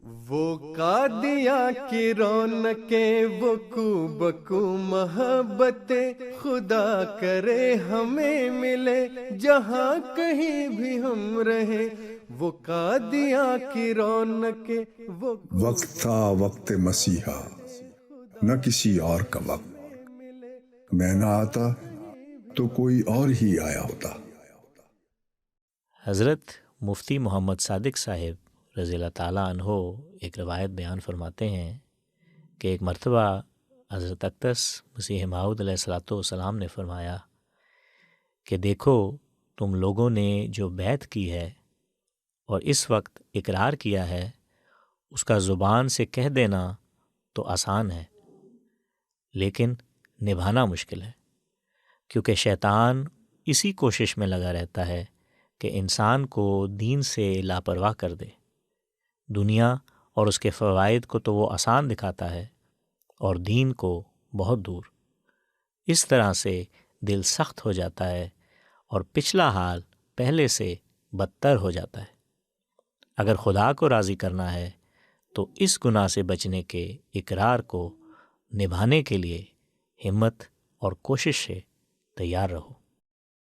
وہ قادیاں کی رونقیں، وہ کو بکو محبتیں، خدا کرے ہمیں ملے جہاں کہیں بھی ہم رہیں، وہ قادیاں کی رونقیں، وہ وقت تھا وقت مسیحا، نہ کسی اور کا وقت۔ میں نہ آتا تو کوئی اور ہی آیا ہوتا۔ حضرت مفتی محمد صادق صاحب رضی اللہ تعالیٰ عنہ ایک روایت بیان فرماتے ہیں کہ ایک مرتبہ حضرت اقدس مسیح موعود علیہ الصلوۃ والسلام نے فرمایا کہ دیکھو تم لوگوں نے جو بیعت کی ہے اور اس وقت اقرار کیا ہے، اس کا زبان سے کہہ دینا تو آسان ہے، لیکن نبھانا مشکل ہے، کیونکہ شیطان اسی کوشش میں لگا رہتا ہے کہ انسان کو دین سے لاپرواہ کر دے۔ دنیا اور اس کے فوائد کو تو وہ آسان دکھاتا ہے اور دین کو بہت دور۔ اس طرح سے دل سخت ہو جاتا ہے اور پچھلا حال پہلے سے بدتر ہو جاتا ہے۔ اگر خدا کو راضی کرنا ہے تو اس گناہ سے بچنے کے اقرار کو نبھانے کے لیے ہمت اور کوشش سے تیار رہو۔